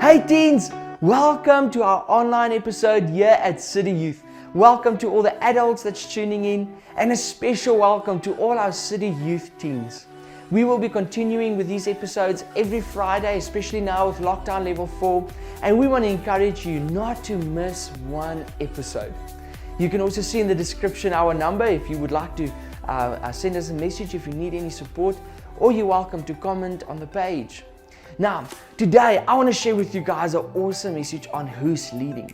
Hey teens, welcome to our online episode here at City Youth. Welcome to all the adults that's tuning in, and a special welcome to all our City Youth teens. We will be continuing with these episodes every Friday, especially now with lockdown level 4, and we want to encourage you not to miss one episode. You can also see in the description our number if you would like to send us a message if you need any support, or you're welcome to comment on the page. Now, today I want to share with you guys an awesome message on who's leading.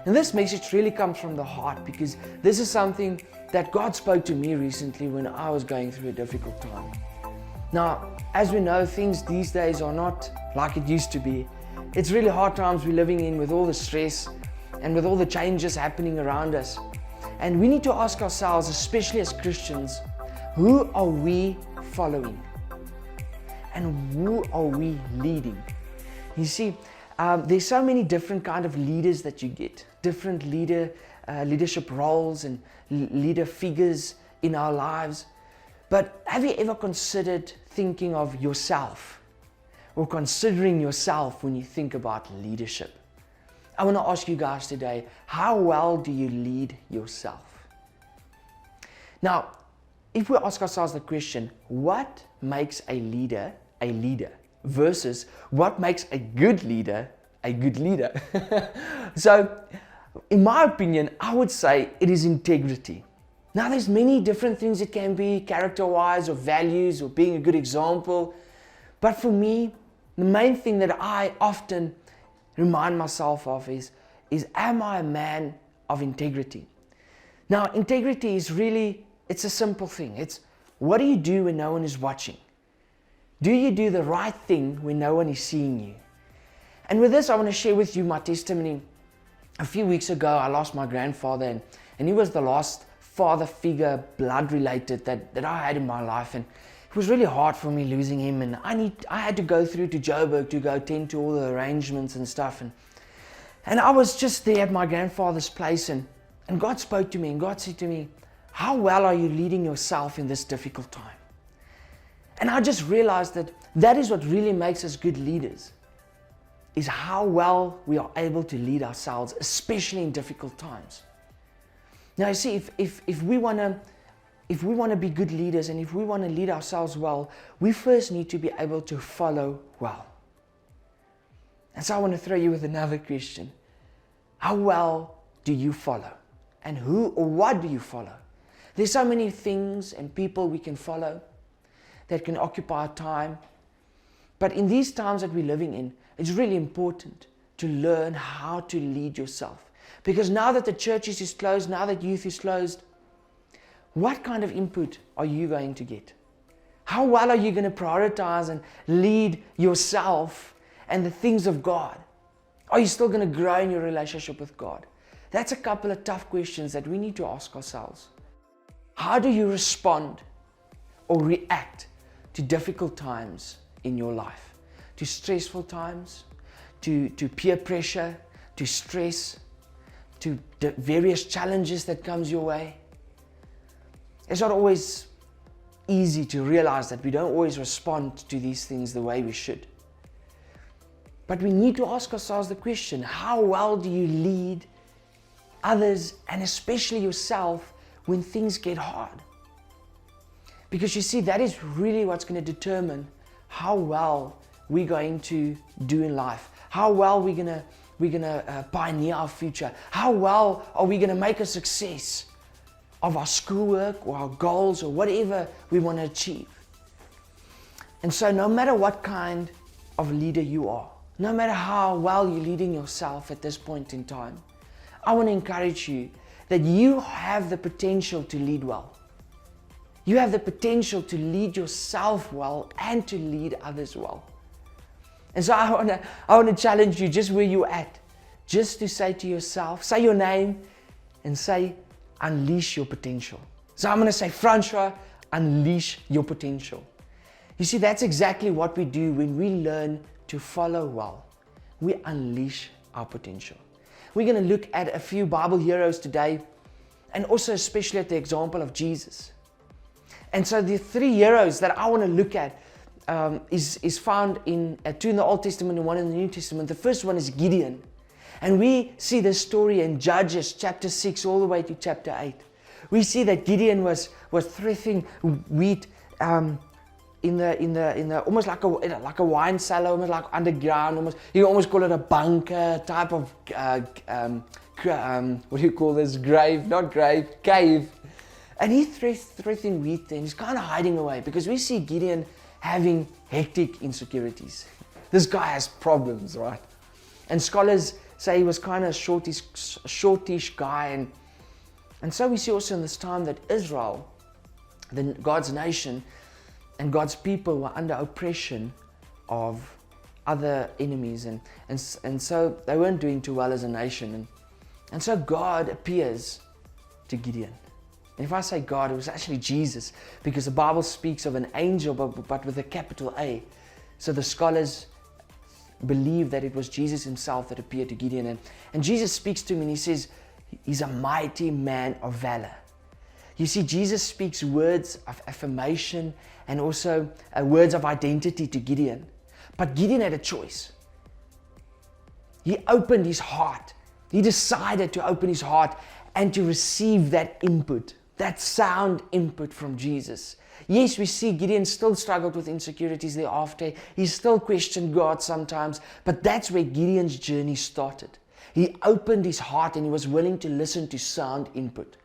And this message really comes from the heart because this is something that God spoke to me recently when I was going through a difficult time. Now, as we know, things these days are not like it used to be. It's really hard times we're living in with all the stress and with all the changes happening around us. And we need to ask ourselves, especially as Christians, who are we following? And who are we leading? You see, there's so many different kind of leaders that you get, different leadership roles and leader figures in our lives. But have you ever considered thinking of yourself or considering yourself when you think about leadership? I want to ask you guys today, how well do you lead yourself? Now, if we ask ourselves the question, what makes a leader versus what makes a good leader a good leader? So, in my opinion, I would say it is integrity. Now, there's many different things it can be, character-wise or values or being a good example. But for me, the main thing that I often remind myself of is am I a man of integrity? Now, integrity is really, it's a simple thing. It's what do you do when no one is watching? Do you do the right thing when no one is seeing you? And with this, I want to share with you my testimony. A few weeks ago, I lost my grandfather, and he was the last father figure, blood related, that I had in my life. And it was really hard for me losing him, and I had to go through to Joburg to go attend to all the arrangements and stuff. And I was just there at my grandfather's place, and God spoke to me, and God said to me, how well are you leading yourself in this difficult time? And I just realized that is what really makes us good leaders, is how well we are able to lead ourselves, especially in difficult times. Now, you see, if we want to be good leaders and if we want to lead ourselves well, we first need to be able to follow well. And so I want to throw you with another question. How well do you follow? And who or what do you follow? There's so many things and people we can follow that can occupy our time. But in these times that we're living in, it's really important to learn how to lead yourself. Because now that the churches is closed, now that youth is closed, what kind of input are you going to get? How well are you going to prioritize and lead yourself and the things of God? Are you still going to grow in your relationship with God? That's a couple of tough questions that we need to ask ourselves. How do you respond or react to difficult times in your life? To stressful times, to peer pressure, to stress, to the various challenges that comes your way? It's not always easy to realize that we don't always respond to these things the way we should. But we need to ask ourselves the question, how well do you lead others and especially yourself when things get hard? Because you see, that is really what's going to determine how well we're going to do in life, how well we're going to pioneer our future, how well are we going to make a success of our schoolwork or our goals or whatever we want to achieve. And so no matter what kind of leader you are, no matter how well you're leading yourself at this point in time, I want to encourage you that you have the potential to lead well. You have the potential to lead yourself well and to lead others well. And so I want to challenge you just where you're at, just to say to yourself, say your name and say, unleash your potential. So I'm going to say, Francois, unleash your potential. You see, that's exactly what we do when we learn to follow well. We unleash our potential. We're going to look at a few Bible heroes today, and also especially at the example of Jesus. And so the three heroes that I want to look at is found in two in the Old Testament and one in the New Testament. The first one is Gideon. And we see this story in Judges chapter 6 all the way to chapter 8. We see that Gideon was threshing wheat in the almost like a wine cellar, almost like underground. You almost call it a bunker type of what do you call this? Cave. And he's threshing wheat there, and he's kind of hiding away because we see Gideon having hectic insecurities. This guy has problems, right? And scholars say he was kind of a shortish guy, and so we see also in this time that Israel, God's nation, and God's people were under oppression of other enemies, and so they weren't doing too well as a nation, and so God appears to Gideon. And if I say God, it was actually Jesus, because the Bible speaks of an angel, but with a capital A. So the scholars believe that it was Jesus himself that appeared to Gideon. And Jesus speaks to him and he says, he's a mighty man of valor. You see, Jesus speaks words of affirmation and also words of identity to Gideon. But Gideon had a choice. He opened his heart. He decided to open his heart and to receive that input, that sound input from Jesus. Yes, we see Gideon still struggled with insecurities thereafter. He still questioned God sometimes, but that's where Gideon's journey started. He opened his heart and he was willing to listen to sound input.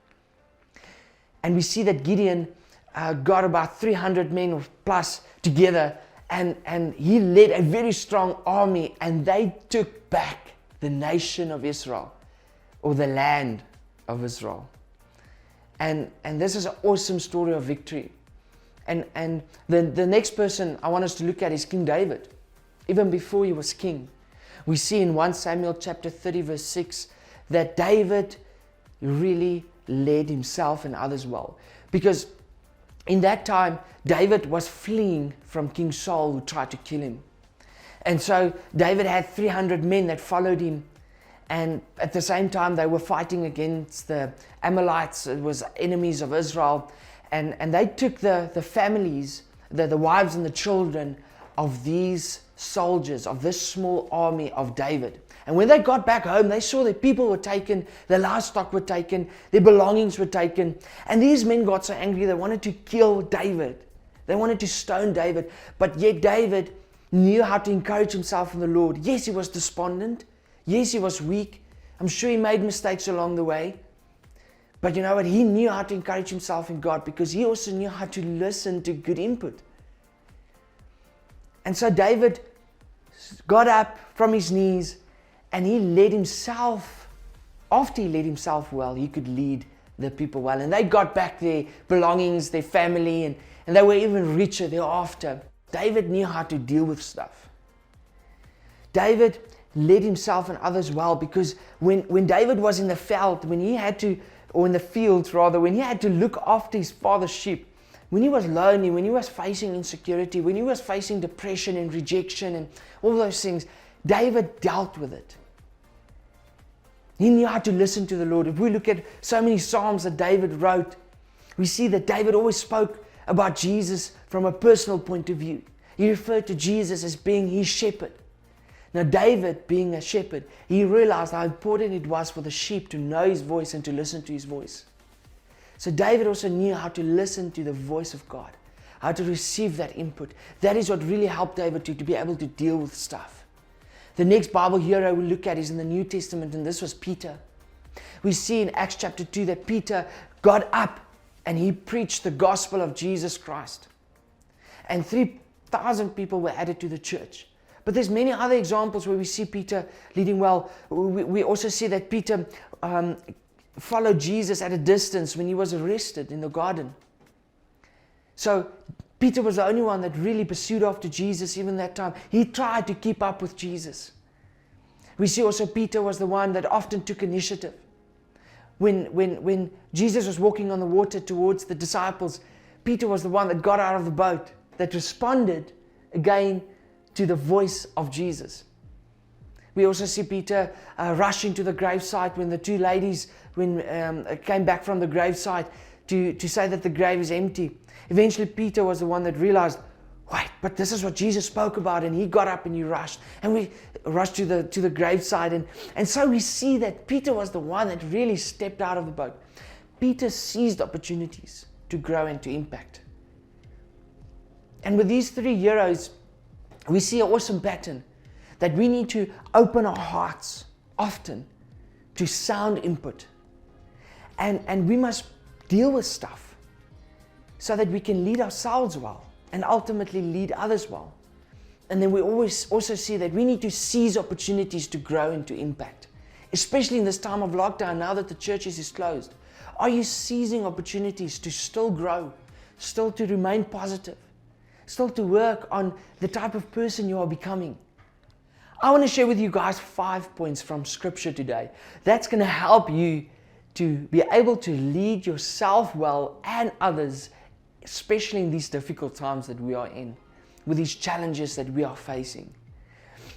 And we see that Gideon got about 300 men or plus together, and he led a very strong army, and they took back the nation of Israel, or the land of Israel. And this is an awesome story of victory. And the next person I want us to look at is King David. Even before he was king, we see in 1 Samuel chapter 30 verse 6 that David really led himself and others well. Because in that time, David was fleeing from King Saul, who tried to kill him. And so David had 300 men that followed him. And at the same time, they were fighting against the Amalekites. It was enemies of Israel. And they took the families, the wives and the children of these soldiers, of this small army of David. And when they got back home, they saw their people were taken, their livestock were taken, their belongings were taken. And these men got so angry, they wanted to kill David. They wanted to stone David. But yet David knew how to encourage himself in the Lord. Yes, he was despondent. Yes, he was weak. I'm sure he made mistakes along the way. But you know what? He knew how to encourage himself in God, because he also knew how to listen to good input. And so David got up from his knees and he led himself. After he led himself well, he could lead the people well. And they got back their belongings, their family, and they were even richer thereafter. David knew how to deal with stuff. David led himself and others well, because when David was in the field, when he had to look after his father's sheep, when he was lonely, when he was facing insecurity, when he was facing depression and rejection and all those things, David dealt with it. He knew how to listen to the Lord. If we look at so many Psalms that David wrote, we see that David always spoke about Jesus from a personal point of view. He referred to Jesus as being his shepherd. Now David, being a shepherd, he realized how important it was for the sheep to know his voice and to listen to his voice. So David also knew how to listen to the voice of God, how to receive that input. That is what really helped David to be able to deal with stuff. The next Bible hero we look at is in the New Testament, and this was Peter. We see in Acts chapter 2 that Peter got up and he preached the gospel of Jesus Christ. And 3,000 people were added to the church. But there's many other examples where we see Peter leading well. We also see that Peter followed Jesus at a distance when he was arrested in the garden. So Peter was the only one that really pursued after Jesus even that time. He tried to keep up with Jesus. We see also Peter was the one that often took initiative. When Jesus was walking on the water towards the disciples, Peter was the one that got out of the boat, that responded again to the voice of Jesus. We also see Peter rushing to the gravesite when the two ladies came back from the gravesite to say that the grave is empty. Eventually Peter was the one that realized, wait, but this is what Jesus spoke about, and he got up and he rushed, and we rushed to the graveside, and so we see that Peter was the one that really stepped out of the boat. Peter seized opportunities to grow and to impact. And with these three heroes, we see an awesome pattern that we need to open our hearts often to sound input. And we must deal with stuff so that we can lead ourselves well and ultimately lead others well. And then we always also see that we need to seize opportunities to grow and to impact, especially in this time of lockdown now that the churches is closed. Are you seizing opportunities to still grow, still to remain positive, still to work on the type of person you are becoming? I want to share with you guys 5 points from Scripture today that's going to help you to be able to lead yourself well and others, especially in these difficult times that we are in, with these challenges that we are facing.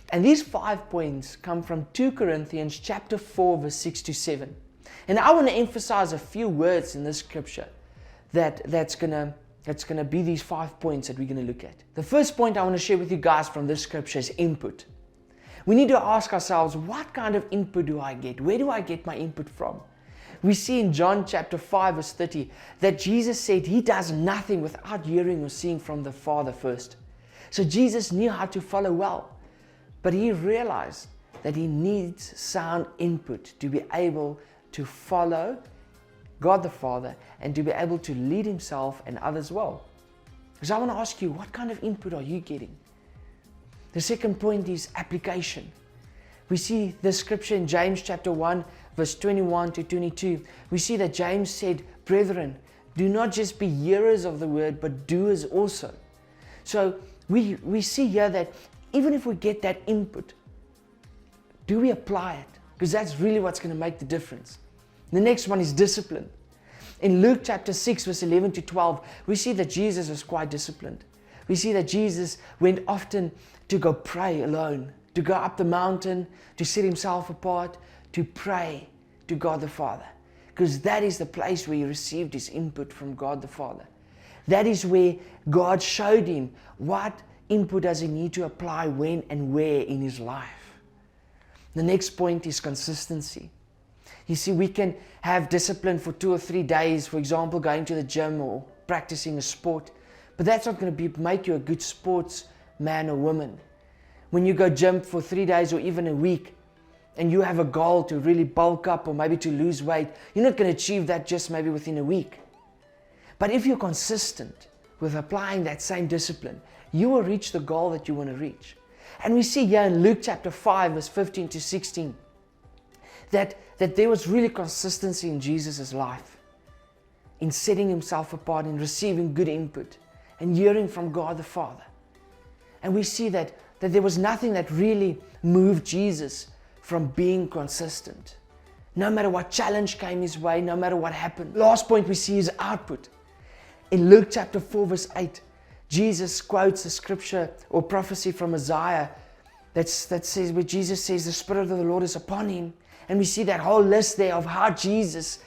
And these 5 points come from 2 Corinthians chapter 4, verse 6 to 7. And I want to emphasize a few words in this scripture that's going to be these 5 points that we're going to look at. The first point I want to share with you guys from this scripture is input. We need to ask ourselves, what kind of input do I get? Where do I get my input from? We see in John chapter 5 verse 30 that Jesus said he does nothing without hearing or seeing from the Father first. So Jesus knew how to follow well, but he realized that he needs sound input to be able to follow God the Father and to be able to lead himself and others well. So I want to ask you, what kind of input are you getting? The second point is application. We see this scripture in James chapter 1, verse 21 to 22. We see that James said, "Brethren, do not just be hearers of the word, but doers also." So we see here that even if we get that input, do we apply it? Because that's really what's going to make the difference. The next one is discipline. In Luke chapter 6, verse 11 to 12, we see that Jesus was quite disciplined. We see that Jesus went often to go pray alone, to go up the mountain, to set himself apart, to pray to God the Father. Because that is the place where he received his input from God the Father. That is where God showed him what input does he need to apply when and where in his life. The next point is consistency. You see, we can have discipline for 2 or 3 days, for example, going to the gym or practicing a sport, but that's not going to make you a good sportsman or woman. When you go gym for 3 days or even a week, and you have a goal to really bulk up or maybe to lose weight, you're not going to achieve that just maybe within a week. But if you're consistent with applying that same discipline, you will reach the goal that you want to reach. And we see here in Luke chapter 5, verse 15 to 16, that there was really consistency in Jesus' life, in setting himself apart, in receiving good input, and hearing from God the Father. And we see that there was nothing that really moved Jesus from being consistent. No matter what challenge came his way, no matter what happened. Last point we see is output. In Luke chapter 4, verse 8, Jesus quotes a scripture or prophecy from Isaiah that says, where Jesus says, "The Spirit of the Lord is upon him." And we see that whole list there of how Jesus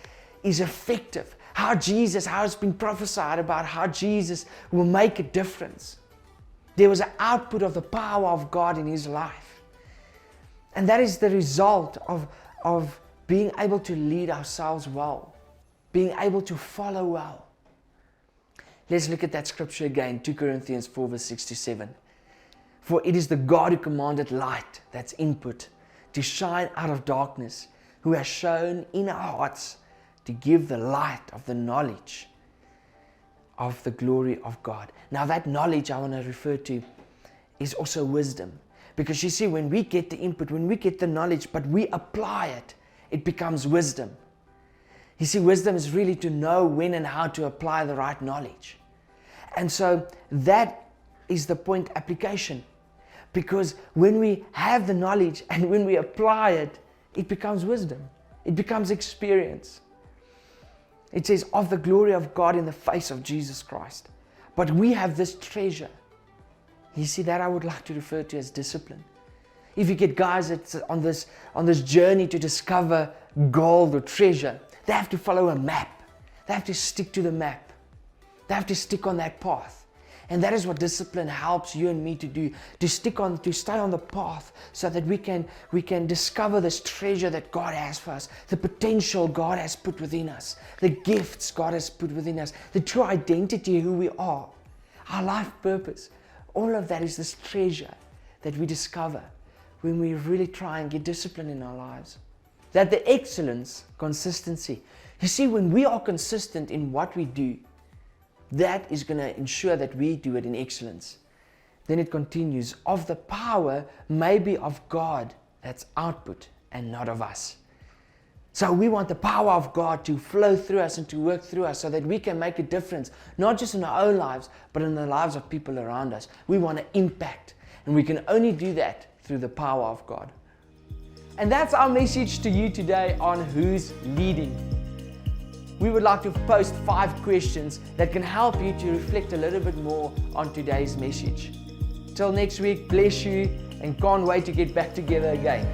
is effective, how it's been prophesied about how Jesus will make a difference. There was an output of the power of God in his life. And that is the result of being able to lead ourselves well, being able to follow well. Let's look at that scripture again, 2 Corinthians 4, verse 6 to 7. "For it is the God who commanded light," that's input, "to shine out of darkness, who has shown in our hearts to give the light of the knowledge of the glory of God." Now that knowledge I want to refer to is also wisdom. Because you see, when we get the input, when we get the knowledge, but we apply it, it becomes wisdom. You see, wisdom is really to know when and how to apply the right knowledge. And so that is the point, application. Because when we have the knowledge and when we apply it, it becomes wisdom. It becomes experience. It says, "of the glory of God in the face of Jesus Christ." But we have this treasure. You see, that I would like to refer to as discipline. If you get guys that's on this journey to discover gold or treasure, they have to follow a map. They have to stick to the map. They have to stick on that path. And that is what discipline helps you and me to do, to stay on the path so that we can discover this treasure that God has for us, the potential God has put within us, the gifts God has put within us, the true identity, who we are, our life purpose. All of that is this treasure that we discover when we really try and get discipline in our lives. That the excellence, consistency. You see, when we are consistent in what we do, that is going to ensure that we do it in excellence. Then it continues, of the power may be of God, that's output and not of us. So we want the power of God to flow through us and to work through us so that we can make a difference, not just in our own lives, but in the lives of people around us. We want to impact, and we can only do that through the power of God. And that's our message to you today on Who's Leading. We would like to post 5 questions that can help you to reflect a little bit more on today's message. Till next week, bless you, and can't wait to get back together again.